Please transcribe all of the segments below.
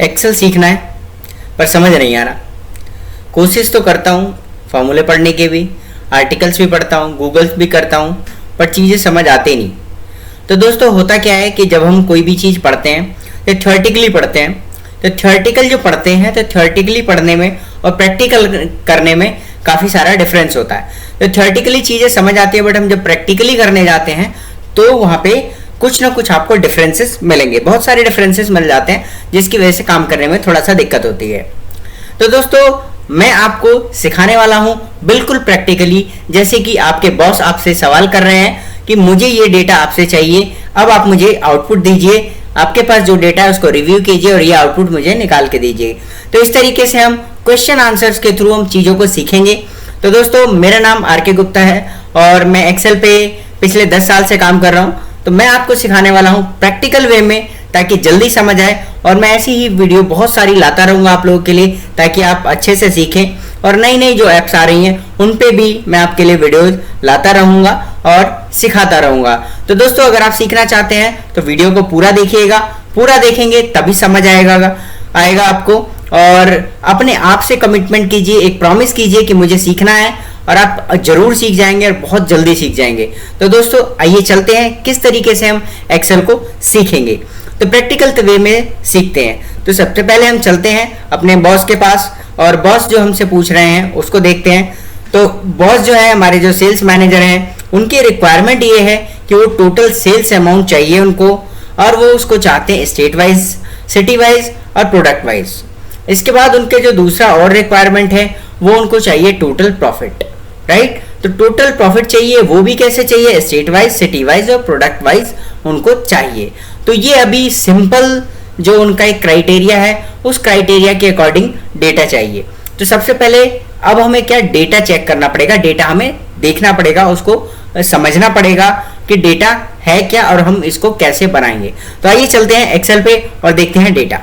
Excel सीखना है पर समझ नहीं आ रहा। कोशिश तो करता हूँ फॉर्मूले पढ़ने के भी, आर्टिकल्स भी पढ़ता हूँ, गूगल्स भी करता हूँ, पर चीज़ें समझ आती नहीं। तो दोस्तों होता क्या है कि जब हम कोई भी चीज़ पढ़ते हैं तो थ्योरेटिकली पढ़ते हैं, तो थ्योरेटिकल जो पढ़ते हैं तो थ्योरेटिकली पढ़ने में और प्रैक्टिकल करने में काफ़ी सारा डिफरेंस होता है। तो थ्योरेटिकली चीज़ें समझ आती है, बट हम जब प्रैक्टिकली करने जाते हैं तो वहाँ पे कुछ ना कुछ आपको डिफरेंसेस मिलेंगे, बहुत सारे डिफरेंसेस मिल जाते हैं, जिसकी वजह से काम करने में थोड़ा सा दिक्कत होती है। तो दोस्तों मैं आपको सिखाने वाला हूँ बिल्कुल प्रैक्टिकली, जैसे कि आपके बॉस आपसे सवाल कर रहे हैं कि मुझे ये डेटा आपसे चाहिए, अब आप मुझे आउटपुट दीजिए, आपके पास जो डेटा है उसको रिव्यू कीजिए और ये आउटपुट मुझे निकाल के दीजिए। तो इस तरीके से हम क्वेश्चन आंसर्स के थ्रू हम चीज़ों को सीखेंगे। तो दोस्तों मेरा नाम आर.के. गुप्ता है और मैं एक्सेल पे पिछले 10 साल से काम कर रहा हूँ। तो मैं आपको सिखाने वाला हूँ प्रैक्टिकल वे में, ताकि जल्दी समझ आए, और मैं ऐसी ही वीडियो बहुत सारी लाता रहूँगा आप लोगों के लिए, ताकि आप अच्छे से सीखें। और नई नई जो ऐप्स आ रही हैं उन पे भी मैं आपके लिए वीडियोज लाता रहूँगा और सिखाता रहूँगा। तो दोस्तों अगर आप सीखना चाहते हैं तो वीडियो को पूरा देखिएगा, पूरा देखेंगे तभी समझ आएगा आपको। और अपने आप से कमिटमेंट कीजिए, एक प्रॉमिस कीजिए कि मुझे सीखना है, और आप जरूर सीख जाएंगे और बहुत जल्दी सीख जाएंगे। तो दोस्तों आइए चलते हैं किस तरीके से हम एक्सेल को सीखेंगे। तो प्रैक्टिकल वे में सीखते हैं। तो सबसे पहले हम चलते हैं अपने बॉस के पास, और बॉस जो हमसे पूछ रहे हैं उसको देखते हैं। तो बॉस जो है हमारे जो सेल्स मैनेजर हैं, उनकी रिक्वायरमेंट ये है कि वो टोटल सेल्स अमाउंट चाहिए उनको, और वो उसको चाहते हैं स्टेट वाइज, सिटी वाइज और प्रोडक्ट वाइज। इसके बाद उनके जो दूसरा और रिक्वायरमेंट है वो उनको चाहिए टोटल प्रॉफिट, राइट। तो टोटल प्रॉफिट चाहिए, वो भी कैसे चाहिए, स्टेट वाइज, सिटी वाइज और प्रोडक्ट वाइज उनको चाहिए। तो ये अभी सिंपल जो उनका एक क्राइटेरिया है, उस क्राइटेरिया के अकॉर्डिंग डेटा चाहिए। तो सबसे पहले अब हमें क्या डेटा चेक करना पड़ेगा, डेटा हमें देखना पड़ेगा, उसको समझना पड़ेगा कि डेटा है क्या और हम इसको कैसे बनाएंगे। तो आइए चलते हैं एक्सेल पे और देखते हैं डेटा।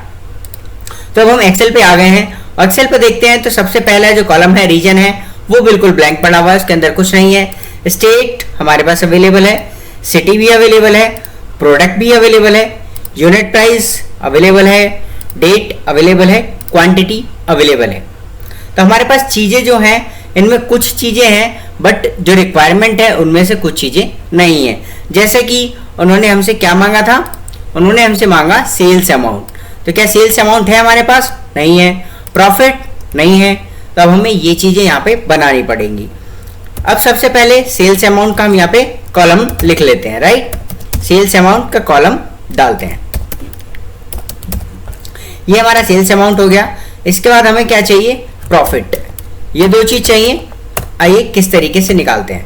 तो अब हम एक्सेल पे आ गए हैं, एक्सेल पे देखते हैं। तो सबसे पहला जो कॉलम है रीजन है वो बिल्कुल ब्लैंक पड़ा हुआ है, उसके अंदर कुछ नहीं है। स्टेट हमारे पास अवेलेबल है, सिटी भी अवेलेबल है, प्रोडक्ट भी अवेलेबल है, यूनिट प्राइस अवेलेबल है, डेट अवेलेबल है, क्वांटिटी अवेलेबल है। तो हमारे पास चीज़ें जो हैं इनमें कुछ चीज़ें हैं, बट जो रिक्वायरमेंट है उनमें से कुछ चीज़ें नहीं है। जैसे कि उन्होंने हमसे क्या मांगा था, उन्होंने हमसे मांगा सेल्स अमाउंट। तो क्या सेल्स अमाउंट है हमारे पास, नहीं है। प्रॉफिट नहीं है, तो अब हमें ये चीज़ें यहाँ पे बनानी पड़ेंगी। अब सबसे पहले सेल्स अमाउंट का हम यहाँ पे कॉलम लिख लेते हैं, राइट। सेल्स अमाउंट का कॉलम डालते हैं, ये हमारा सेल्स अमाउंट हो गया। इसके बाद हमें क्या चाहिए, प्रॉफिट, ये दो चीज चाहिए। आइए किस तरीके से निकालते हैं।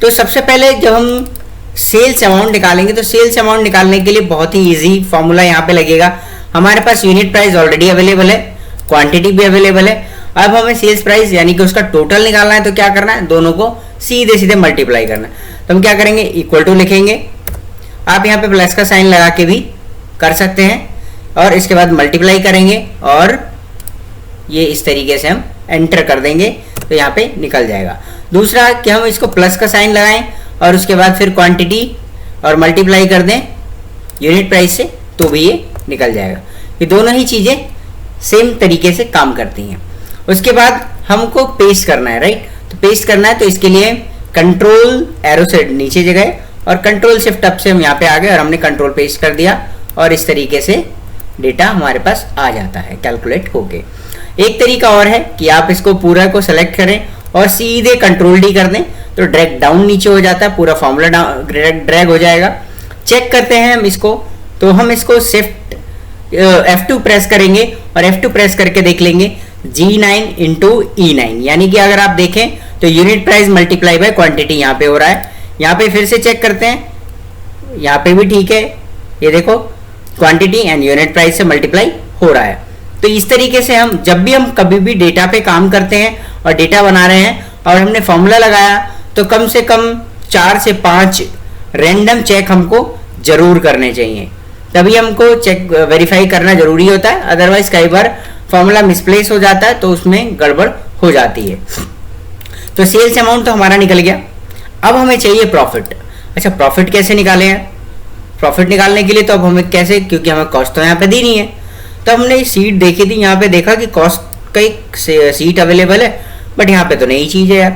तो सबसे पहले जब हम सेल्स अमाउंट निकालेंगे, तो सेल्स अमाउंट निकालने के लिए बहुत ही इजी फॉर्मूला यहाँ पे लगेगा। हमारे पास यूनिट प्राइस ऑलरेडी अवेलेबल है, क्वांटिटी भी अवेलेबल है। अब हमें सेल्स प्राइस यानी कि उसका टोटल निकालना है, तो क्या करना है, दोनों को सीधे सीधे मल्टीप्लाई करना है। तो हम क्या करेंगे, इक्वल टू लिखेंगे। आप यहाँ पे प्लस का साइन लगा के भी कर सकते हैं, और इसके बाद मल्टीप्लाई करेंगे और ये इस तरीके से हम एंटर कर देंगे, तो यहाँ पे निकल जाएगा। दूसरा कि हम इसको प्लस का साइन लगाएं और उसके बाद फिर क्वांटिटी और मल्टीप्लाई कर दें यूनिट प्राइस से, तो भी ये निकल जाएगा। ये दोनों ही चीज़ें सेम तरीके से काम करती हैं। उसके बाद हमको पेस्ट करना है, राइट। तो पेस्ट करना है, तो इसके लिए कंट्रोल एरो से नीचे जगह और कंट्रोल शिफ्ट अप से हम यहाँ पे आ गए और हमने कंट्रोल पेस्ट कर दिया, और इस तरीके से डेटा हमारे पास आ जाता है कैलकुलेट होके। एक तरीका और है कि आप इसको पूरा को सेलेक्ट करें और सीधे कंट्रोल डी कर दें, तो ड्रैग डाउन नीचे हो जाता है, पूरा फॉर्मूला ड्रैग हो जाएगा। चेक करते हैं हम इसको, तो हम इसको शिफ्ट F2 प्रेस करेंगे और F2 प्रेस करके देख लेंगे G9 इंटू E9, यानी कि अगर आप देखें तो unit price multiply by quantity यहाँ पे हो रहा है। यहाँ पे फिर से चेक करते हैं, यहाँ पे भी ठीक है, ये देखो क्वांटिटी एंड यूनिट प्राइस से मल्टीप्लाई हो रहा है। तो इस तरीके से हम जब भी हम कभी भी डेटा पे काम करते हैं और डेटा बना रहे हैं और हमने फॉर्मूला लगाया, तो कम से कम 4 से 5 रैंडम चेक हमको जरूर करने चाहिए, तभी हमको चेक वेरीफाई करना जरूरी होता है। अदरवाइज कई बार फॉर्मूला मिसप्लेस हो जाता है, तो उसमें गड़बड़ हो जाती है। तो सेल्स अमाउंट तो हमारा निकल गया। अब हमें चाहिए प्रॉफिट। अच्छा, प्रॉफिट कैसे निकालें? प्रॉफिट निकालने के लिए तो अब हमें कैसे, क्योंकि हमें कॉस्ट तो यहाँ पे दी नहीं है, तो हमने सीट देखी थी, यहाँ पे देखा कि कॉस्ट का एक सीट अवेलेबल है, बट यहाँ पे तो नई चीज है यार।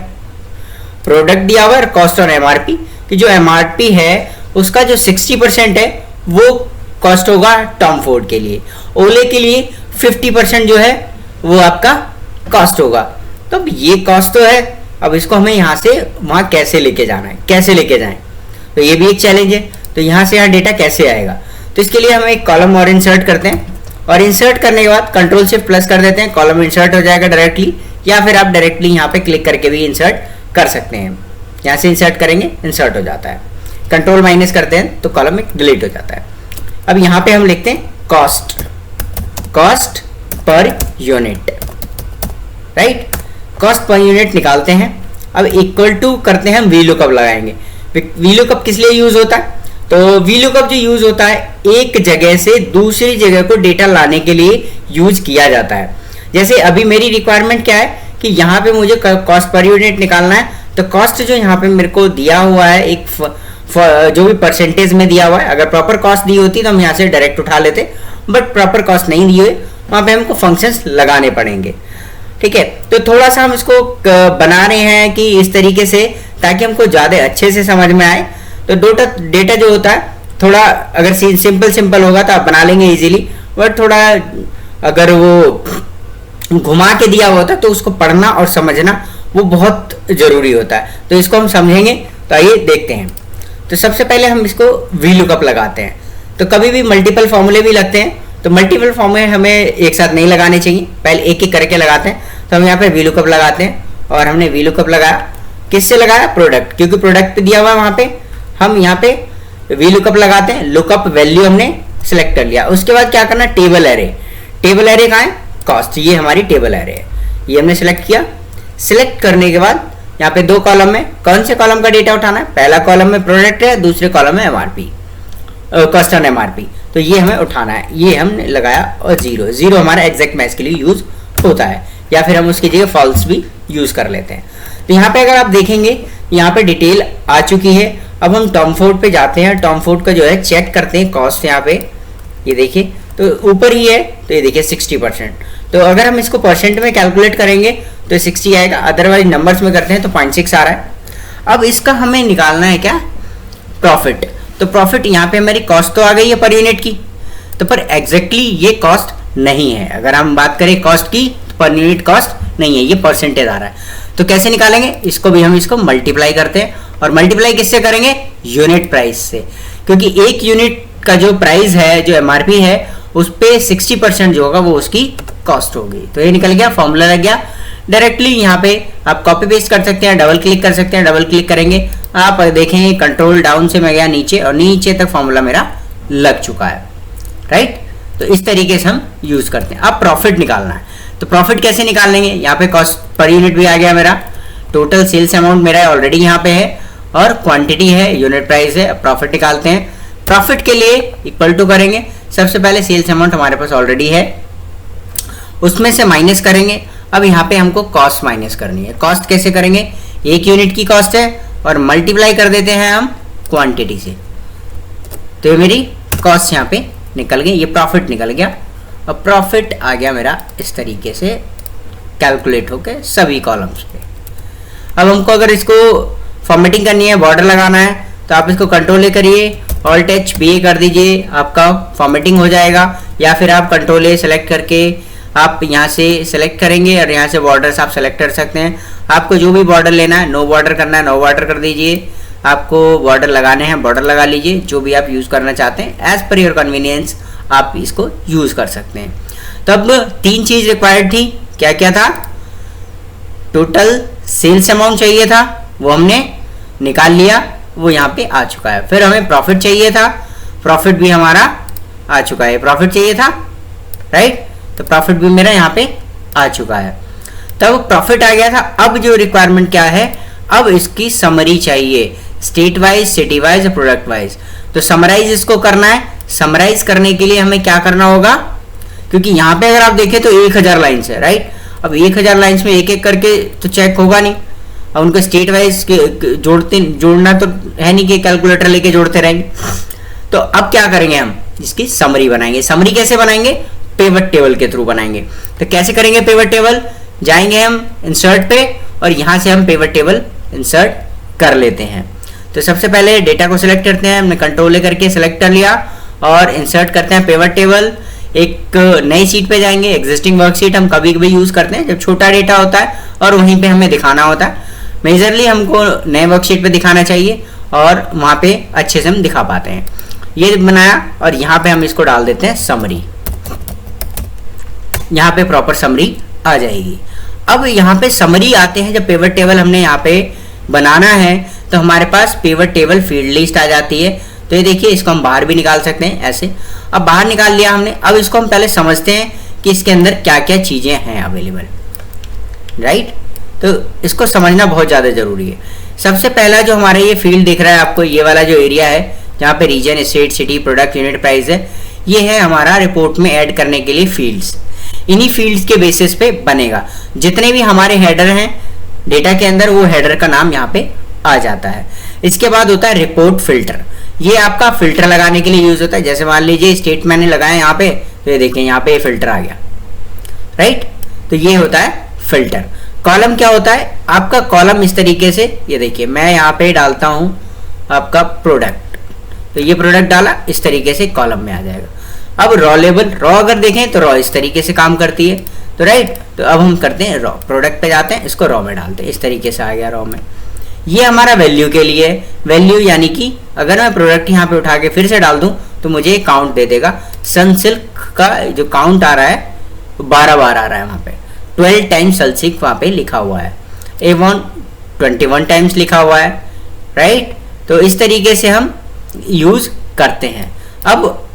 प्रोडक्ट दिया हुआ है कॉस्ट ऑन एमआरपी, कि जो एमआरपी है उसका जो 60% है वो कॉस्ट होगा टॉम फोर्ड के लिए, ओले के लिए 50% जो है वो आपका कॉस्ट होगा। तो अब ये कॉस्ट तो है, अब इसको हमें यहाँ से वहाँ कैसे लेके जाना है, कैसे लेके जाएं, तो ये भी एक चैलेंज है। तो यहाँ से यहाँ डेटा कैसे आएगा, तो इसके लिए हम एक कॉलम और इंसर्ट करते हैं, और इंसर्ट करने के बाद कंट्रोल शिफ्ट प्लस कर देते हैं, कॉलम इंसर्ट हो जाएगा डायरेक्टली, या फिर आप डायरेक्टली यहाँ पे क्लिक करके भी इंसर्ट कर सकते हैं। यहाँ से इंसर्ट करेंगे, इंसर्ट हो जाता है, कंट्रोल माइनस करते हैं तो कॉलम एक डिलीट हो जाता है। अब यहाँ पे हम लिखते हैं cost, cost per unit, right, cost per unit निकालते हैं। अब इक्वल टू करते हैं, हम वी लुकअप लगाएंगे। वी लुकअप किस लिए यूज होता है, तो वी लुकअप जो यूज होता है एक जगह से दूसरी जगह को डेटा लाने के लिए यूज किया जाता है। जैसे अभी मेरी रिक्वायरमेंट क्या है कि यहाँ पे मुझे कॉस्ट पर यूनिट निकालना है, तो कॉस्ट जो यहाँ पे मेरे को दिया हुआ है एक जो भी परसेंटेज में दिया हुआ है, अगर प्रॉपर कॉस्ट दी होती तो हम यहाँ से डायरेक्ट उठा लेते, बट प्रॉपर कॉस्ट नहीं दी हुई, वहाँ पे हमको फंक्शंस लगाने पड़ेंगे। ठीक है, तो थोड़ा सा हम इसको बना रहे हैं कि इस तरीके से, ताकि हमको ज़्यादा अच्छे से समझ में आए। तो डेटा जो होता है थोड़ा अगर सिंपल होगा तो आप बना लेंगे इजीली, बट थोड़ा अगर वो घुमा के दिया होता है तो उसको पढ़ना और समझना वो बहुत ज़रूरी होता है। तो इसको हम समझेंगे, तो आइए देखते हैं। तो सबसे पहले हम इसको वी लुकअप लगाते हैं। तो कभी भी मल्टीपल फॉर्मूले भी लगते हैं, तो मल्टीपल फॉर्मूले हमें एक साथ नहीं लगाने चाहिए, पहले एक एक करके लगाते हैं। तो हम यहाँ पे वी लुकअप लगाते हैं, और हमने वी लुकअप लगाया, किससे लगाया, प्रोडक्ट, क्योंकि प्रोडक्ट पे दिया हुआ है वहाँ पे। हम यहाँ पे वी लुकअप लगाते हैं, लुकअप वैल्यू हमने सिलेक्ट कर लिया। उसके बाद क्या करना, टेबल एरे, टेबल एरे कहाँ है, कॉस्ट, ये हमारी टेबल एरे है, ये हमने सिलेक्ट किया। सिलेक्ट करने के बाद यहाँ पे दो कॉलम में कौन से कॉलम का डेटा उठाना है, पहला कॉलम में प्रोडक्ट है, दूसरे कॉलम में एमआरपी, कॉस्ट ऑन एमआरपी, तो ये हमें उठाना है, ये हमने लगाया। और जीरो हमारा एग्जैक्ट मैच के लिए यूज होता है, या फिर हम उसकी जगह फॉल्स भी यूज कर लेते हैं। तो यहाँ पे अगर आप देखेंगे यहाँ पे डिटेल आ चुकी है। अब हम टॉम फोर्ड पे जाते हैं, टॉम फोर्ड का जो है चेक करते हैं कॉस्ट, यहाँ पे ये देखिए तो ऊपर ही है, तो ये देखिए 60%। तो अगर हम इसको परसेंट में कैलकुलेट करेंगे तो 60 आएगा, अदरवाइज नंबर्स में करते हैं तो 0.6 आ रहा है। अब इसका हमें निकालना है क्या, प्रॉफिट। तो प्रॉफिट यहाँ पे हमारी कॉस्ट तो आ गई है पर यूनिट की, तो पर एग्जैक्टली ये कॉस्ट नहीं है। अगर हम बात करें कॉस्ट की तो पर यूनिट कॉस्ट नहीं है, ये परसेंटेज आ रहा है। तो कैसे निकालेंगे, इसको भी हम इसको मल्टीप्लाई करते हैं, और मल्टीप्लाई किससे करेंगे, यूनिट प्राइस से, क्योंकि एक यूनिट का जो प्राइस है, जो एमआरपी है, उस पे 60% जो होगा वो उसकी कॉस्ट होगी। तो ये निकल गया, फॉर्मूला लग गया। डायरेक्टली यहाँ पे आप कॉपी पेस्ट कर सकते हैं, डबल क्लिक कर सकते हैं, डबल क्लिक करेंगे आप देखेंगे कंट्रोल डाउन से मैं गया नीचे, और नीचे तक फॉर्मूला मेरा लग चुका है, राइट। तो इस तरीके से हम यूज करते हैं। अब प्रॉफिट निकालना है, तो प्रॉफिट कैसे निकाल लेंगे, यहाँ पे कॉस्ट पर यूनिट भी आ गया मेरा, टोटल सेल्स अमाउंट मेरा ऑलरेडी यहाँ पे है, और क्वांटिटी है, यूनिट प्राइस है। अब प्रॉफिट निकालते हैं। प्रॉफिट के लिए इक्वल टू करेंगे, सबसे पहले सेल्स अमाउंट हमारे पास ऑलरेडी है, उसमें से माइनस करेंगे। अब यहाँ पे हमको कॉस्ट माइनस करनी है। कॉस्ट कैसे करेंगे, एक यूनिट की कॉस्ट है और मल्टीप्लाई कर देते हैं हम क्वांटिटी से, तो ये मेरी कॉस्ट यहाँ पे निकल गई, ये प्रॉफिट निकल गया। अब प्रॉफिट आ गया मेरा इस तरीके से कैलकुलेट होके सभी कॉलम्स पे। अब हमको अगर इसको फॉर्मेटिंग करनी है, बॉर्डर लगाना है, तो आप इसको कंट्रोल ए करिए, ऑल्ट एच बी कर दीजिए, आपका फॉर्मेटिंग हो जाएगा। या फिर आप कंट्रोल ए सेलेक्ट करके आप यहाँ से सेलेक्ट करेंगे, और यहाँ से बॉर्डर्स आप सेलेक्ट कर सकते हैं। आपको जो भी बॉर्डर लेना है, नो बॉर्डर करना है, नो बॉर्डर कर दीजिए। आपको बॉर्डर लगाने हैं, बॉर्डर लगा लीजिए, जो भी आप यूज़ करना चाहते हैं, एज पर योर कन्वीनियंस आप इसको यूज़ कर सकते हैं। तो अब 3 चीज़ रिक्वायर्ड थी, क्या क्या था, टोटल सेल्स अमाउंट चाहिए था, वो हमने निकाल लिया, वो यहाँ पे आ चुका है। फिर हमें प्रॉफिट चाहिए था, प्रॉफिट भी हमारा आ चुका है, प्रॉफिट चाहिए था, राइट, तो प्रॉफिट भी मेरा यहाँ पे आ चुका है। तब प्रॉफिट आ गया था। अब जो रिक्वायरमेंट क्या है, अब इसकी समरी चाहिए, state wise, city wise, product wise. तो समराइज इसको करना है। समराइज करने के लिए हमें क्या करना होगा, क्योंकि यहाँ पे अगर आप देखें तो 1000 लाइन्स है, राइट। अब 1000 लाइन्स में एक एक करके तो चेक होगा नहीं, अब उनको स्टेट वाइज जोड़ना तो है नहीं कि कैलकुलेटर लेके जोड़ते रहेंगे। तो अब क्या करेंगे, हम इसकी समरी बनाएंगे। समरी कैसे बनाएंगे, पिवट टेबल के थ्रू बनाएंगे। तो कैसे करेंगे पिवट टेबल, जाएंगे हम इंसर्ट पे और यहाँ से हम पिवट टेबल इंसर्ट कर लेते हैं। तो सबसे पहले डेटा को सिलेक्ट करते हैं, हमने कंट्रोल ले करके सिलेक्ट कर लिया और इंसर्ट करते हैं पिवट टेबल। एक नई सीट पे जाएंगे, एग्जिस्टिंग वर्कशीट हम कभी कभी यूज करते हैं जब छोटा डेटा होता है और वहीं पे हमें दिखाना होता है। मेजरली हमको नए वर्कशीट पे दिखाना चाहिए और वहाँ पे अच्छे से हम दिखा पाते हैं। ये बनाया और यहाँ पे हम इसको डाल देते हैं समरी, यहाँ पे प्रॉपर समरी आ जाएगी। अब यहाँ पे समरी आते हैं, जब पिवट टेबल हमने यहाँ पे बनाना है तो हमारे पास पिवट टेबल फील्ड लिस्ट आ जाती है। तो ये देखिए, इसको हम बाहर भी निकाल सकते हैं ऐसे। अब बाहर निकाल लिया हमने, अब इसको हम पहले समझते हैं कि इसके अंदर क्या क्या चीजें हैं अवेलेबल, राइट। तो इसको समझना बहुत ज़्यादा जरूरी है। सबसे पहला जो हमारा ये फील्ड दिख रहा है आपको, ये वाला जो एरिया है जहाँ पे region, state, city, product, unit price है, ये है हमारा रिपोर्ट में ऐड करने के लिए फील्ड्स। इन्हीं फील्ड्स के बेसिस पे बनेगा। जितने भी हमारे हेडर हैं डेटा के अंदर, वो हेडर का नाम यहाँ पे आ जाता है। इसके बाद होता है रिपोर्ट फिल्टर। ये आपका फिल्टर लगाने के लिए यूज होता है। जैसे मान लीजिए स्टेट मैंने लगाया यहाँ पे, तो ये देखिए यहाँ पे फिल्टर आ गया, राइट। तो ये होता है फिल्टर। कॉलम क्या होता है आपका, कॉलम इस तरीके से, ये देखिए मैं यहाँ पे डालता हूँ आपका प्रोडक्ट, तो ये प्रोडक्ट डाला, इस तरीके से कॉलम में आ जाएगा। अब रॉ लेबल, रॉ अगर देखें तो रॉ इस तरीके से काम करती है, तो राइट। तो अब हम करते हैं रॉ, प्रोडक्ट पे जाते हैं, इसको रॉ में डालते हैं, इस तरीके से आ गया रॉ में। ये हमारा वैल्यू के लिए, वैल्यू यानी कि अगर मैं प्रोडक्ट यहाँ पे उठा के फिर से डाल दूं तो मुझे काउंट दे देगा। सनसिल्क का जो काउंट आ रहा है 12 बार आ रहा है, वहाँ पे 12 टाइम्स सनसिल्क वहाँ पे लिखा हुआ है, एवॉन 21 टाइम्स लिखा हुआ है, राइट। तो इस तरीके से हम यूज करते हैं। अब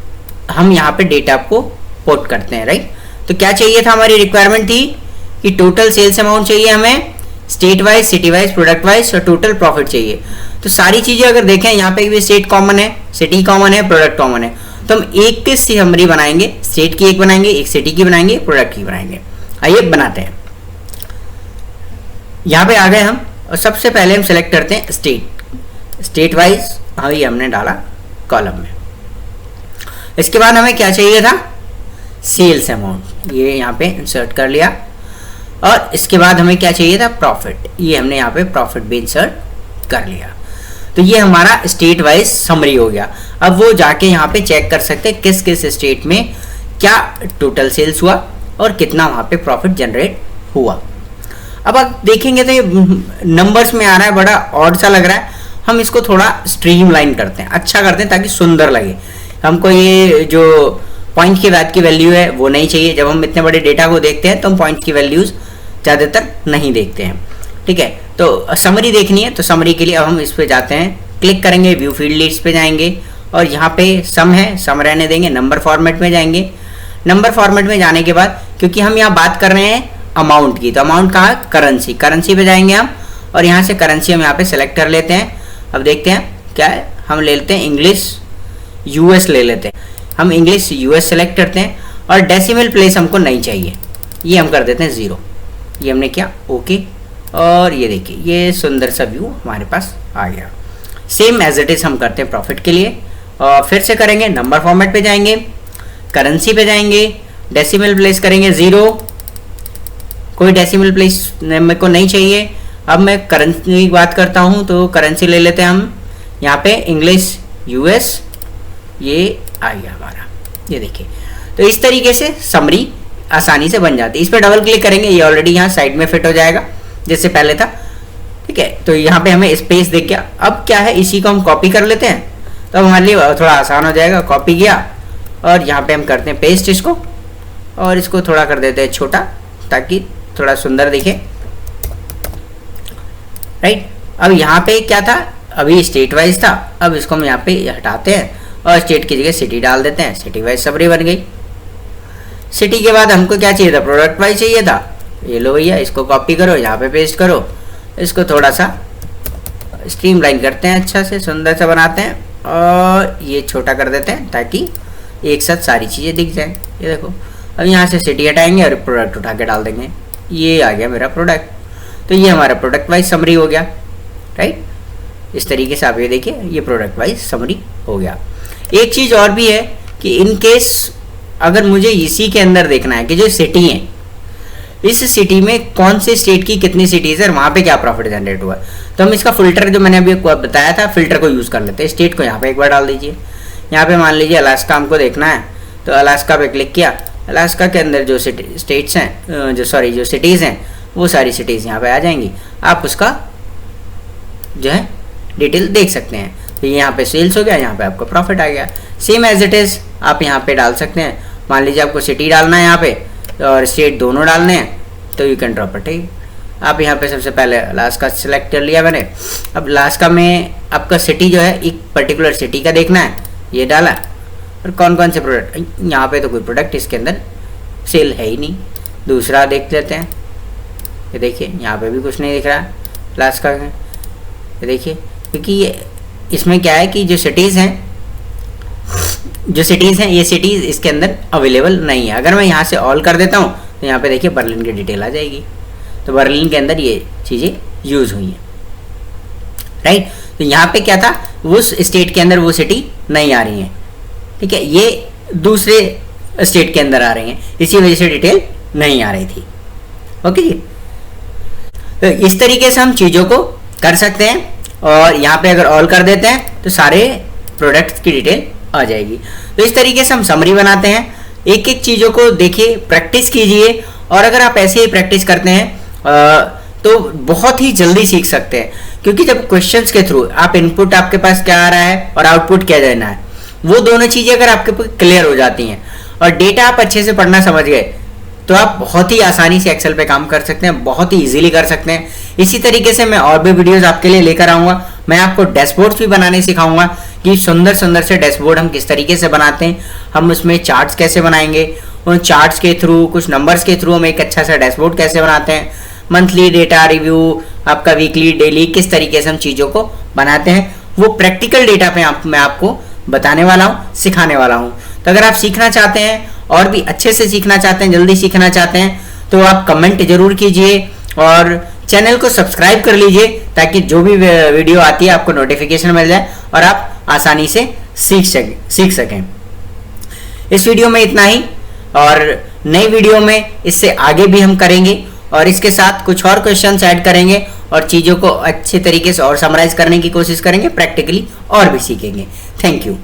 हम यहाँ पे डेटा को पोर्ट करते हैं, राइट। तो क्या चाहिए था, हमारी रिक्वायरमेंट थी कि टोटल सेल्स अमाउंट चाहिए हमें, state wise, city wise, product wise और टोटल प्रॉफिट चाहिए। तो सारी चीजें अगर देखें, यहाँ पे भी स्टेट कॉमन है, सिटी कॉमन है, प्रोडक्ट कॉमन है, तो हम एक की समरी बनाएंगे, स्टेट की एक बनाएंगे, एक सिटी की बनाएंगे, प्रोडक्ट की बनाएंगे। आइए बनाते हैं। यहाँ पे आ गए हम और सबसे पहले हम सेलेक्ट करते हैं स्टेट, स्टेट वाइज हाँ ये हमने डाला कॉलम में। इसके बाद हमें क्या चाहिए था, सेल्स अमाउंट, ये यहाँ पे इंसर्ट कर लिया। और इसके बाद हमें क्या चाहिए था, प्रॉफिट, ये हमने यहाँ पे प्रॉफिट भी इंसर्ट कर लिया। तो ये हमारा स्टेट वाइज समरी हो गया। अब वो जाके यहाँ पे चेक कर सकते हैं किस किस स्टेट में क्या टोटल सेल्स हुआ और कितना वहाँ पे प्रॉफिट जनरेट हुआ। अब आप देखेंगे तो ये नंबर्स में आ रहा है, बड़ा ऑड सा लग रहा है। हम इसको थोड़ा स्ट्रीमलाइन करते हैं, अच्छा करते हैं ताकि सुंदर लगे। हमको ये जो पॉइंट के बाद की वैल्यू है वो नहीं चाहिए। जब हम इतने बड़े डेटा को देखते हैं तो हम पॉइंट की वैल्यूज ज़्यादातर नहीं देखते हैं, ठीक है। तो समरी देखनी है, तो समरी के लिए अब हम इस पे जाते हैं, क्लिक करेंगे, व्यू फील्ड लिस्ट पे जाएंगे और यहाँ पे सम है, सम रहने देंगे। नंबर फॉर्मेट में जाएंगे। नंबर फॉर्मेट में जाने के बाद, क्योंकि हम यहाँ बात कर रहे हैं अमाउंट की, तो अमाउंट कहाँ है, करेंसी, करेंसी पे जाएंगे हम और यहाँ से करेंसी हम यहाँ पे सेलेक्ट कर लेते हैं। अब देखते हैं क्या है, हम ले लेते हैं इंग्लिश यूएस ले लेते हैं। हम इंग्लिश यूएस सेलेक्ट करते हैं और डेसिमल प्लेस हमको नहीं चाहिए, ये हम कर देते हैं 0। ये हमने किया, ओके। और ये देखिए ये सुंदर सा व्यू हमारे पास आ गया। सेम एज इट इज हम करते हैं प्रॉफिट के लिए और फिर से करेंगे, नंबर फॉर्मेट पे जाएंगे, करेंसी पे जाएंगे, डेसिमल प्लेस करेंगे 0, कोई डेसिमल प्लेस मेरे को नहीं चाहिए। अब मैं करेंसी की बात करता हूँ, तो करेंसी ले लेते हैं हम यहाँ पे इंग्लिश यूएस, ये आ गया हमारा, ये देखिए। तो इस तरीके से समरी आसानी से बन जाती है। इस पर डबल क्लिक करेंगे, ये ऑलरेडी यहाँ साइड में फिट हो जाएगा जैसे पहले था, ठीक है। तो यहाँ पे हमें स्पेस दिख गया। अब क्या है, इसी को हम कॉपी कर लेते हैं, तो अब हमारे लिए थोड़ा आसान हो जाएगा। कॉपी किया और यहाँ पे हम करते हैं पेस्ट इसको और इसको थोड़ा कर देते हैं छोटा ताकि थोड़ा सुंदर दिखे, राइट। अब यहाँ पे क्या था, अभी स्टेट वाइज था, अब इसको हम यहाँ पे हटाते हैं और स्टेट की जगह सिटी डाल देते हैं। सिटी वाइज समरी बन गई। सिटी के बाद हमको क्या चाहिए था, प्रोडक्ट वाइज चाहिए था। ये लो भैया, इसको कॉपी करो, यहाँ पे पेस्ट करो, इसको थोड़ा सा स्ट्रीमलाइन करते हैं, अच्छा से सुंदर सा बनाते हैं और ये छोटा कर देते हैं ताकि एक साथ सारी चीज़ें दिख जाए। ये देखो, अब यहाँ से सिटी हटाएंगे और प्रोडक्ट उठा के डाल देंगे, ये आ गया मेरा प्रोडक्ट। तो ये हमारा प्रोडक्ट वाइज समरी हो गया, राइट। इस तरीके से आप ये देखिए, ये प्रोडक्ट वाइज समरी हो गया। एक चीज़ और भी है कि इन केस अगर मुझे इसी के अंदर देखना है कि जो सिटी है, इस सिटी में कौन से स्टेट की कितनी सिटीज है और वहां पे क्या प्रॉफिट जनरेट हुआ, तो हम इसका फिल्टर जो मैंने अभी बताया था, फिल्टर को यूज कर लेते हैं। स्टेट को यहाँ पे एक बार डाल दीजिए। यहाँ पे मान लीजिए अलास्का हमको देखना है, तो अलास्का पे क्लिक किया। अलास्का के अंदर जो स्टेट्स हैं, जो सिटीज़ हैं, वो सारी सिटीज़ यहाँ पे आ जाएंगी। आप उसका जो है डिटेल देख सकते हैं। तो यहाँ पे सेल्स हो गया, यहाँ पे आपको प्रॉफिट आ गया। सेम एज इट इज़ आप यहाँ पे डाल सकते हैं। मान लीजिए आपको सिटी डालना है यहाँ पे और स्टेट दोनों डालने हैं, तो यू कैन ड्रॉप इट। आप यहाँ पे सबसे पहले अलास्का सेलेक्ट कर लिया मैंने। अब अलास्का में आपका सिटी जो है, एक पर्टिकुलर सिटी का देखना है, ये डाला। और कौन कौन से प्रोडक्ट, यहाँ पे तो कोई प्रोडक्ट इसके अंदर सेल है ही नहीं। दूसरा देख लेते हैं, ये देखिए यहाँ पे भी कुछ नहीं दिख रहा अलास्का में, ये देखिए। क्योंकि ये इसमें क्या है कि जो सिटीज़ हैं, ये सिटीज़ इसके अंदर अवेलेबल नहीं है। अगर मैं यहाँ से ऑल कर देता हूँ तो यहाँ पे देखिए बर्लिन की डिटेल आ जाएगी। तो बर्लिन के अंदर ये चीज़ें यूज़ हुई हैं, राइट। तो यहाँ पे क्या था, उस स्टेट के अंदर वो सिटी नहीं आ रही है, ठीक है, ये दूसरे स्टेट के अंदर आ रही हैं, इसी वजह से डिटेल नहीं आ रही थी। ओके जी। तो इस तरीके से हम चीज़ों को कर सकते हैं। और यहाँ पे अगर ऑल कर देते हैं तो सारे प्रोडक्ट्स की डिटेल आ जाएगी। तो इस तरीके से हम समरी बनाते हैं। एक एक चीज़ों को देखिए, प्रैक्टिस कीजिए। और अगर आप ऐसे ही प्रैक्टिस करते हैं तो बहुत ही जल्दी सीख सकते हैं। क्योंकि जब क्वेश्चंस के थ्रू आप इनपुट आपके पास क्या आ रहा है और आउटपुट क्या देना है, वो दोनों चीज़ें अगर आपके पास क्लियर हो जाती हैं और डेटा आप अच्छे से पढ़ना समझ गए, तो आप बहुत ही आसानी से एक्सेल पे काम कर सकते हैं, बहुत ही इजीली कर सकते हैं। इसी तरीके से मैं और भी वीडियोस आपके लिए लेकर आऊँगा। मैं आपको डैशबोर्ड्स भी बनाने सिखाऊंगा कि सुंदर सुंदर से डैशबोर्ड हम किस तरीके से बनाते हैं, हम उसमें चार्ट्स कैसे बनाएंगे, उन चार्ट्स के थ्रू, कुछ नंबर्स के थ्रू हम एक अच्छा सा डैशबोर्ड कैसे बनाते हैं, मंथली डेटा रिव्यू, आपका वीकली, डेली, किस तरीके से हम चीज़ों को बनाते हैं, वो प्रैक्टिकल डेटा पे मैं आपको बताने वाला हूँ, सिखाने वाला हूँ। तो अगर आप सीखना चाहते हैं और भी अच्छे से सीखना चाहते हैं, जल्दी सीखना चाहते हैं, तो आप कमेंट जरूर कीजिए और चैनल को सब्सक्राइब कर लीजिए, ताकि जो भी वीडियो आती है आपको नोटिफिकेशन मिल जाए और आप आसानी से सीख सकें। इस वीडियो में इतना ही, और नई वीडियो में इससे आगे भी हम करेंगे और इसके साथ कुछ और क्वेश्चंस ऐड करेंगे और चीज़ों को अच्छे तरीके से और समराइज करने की कोशिश करेंगे, प्रैक्टिकली और भी सीखेंगे। Thank you.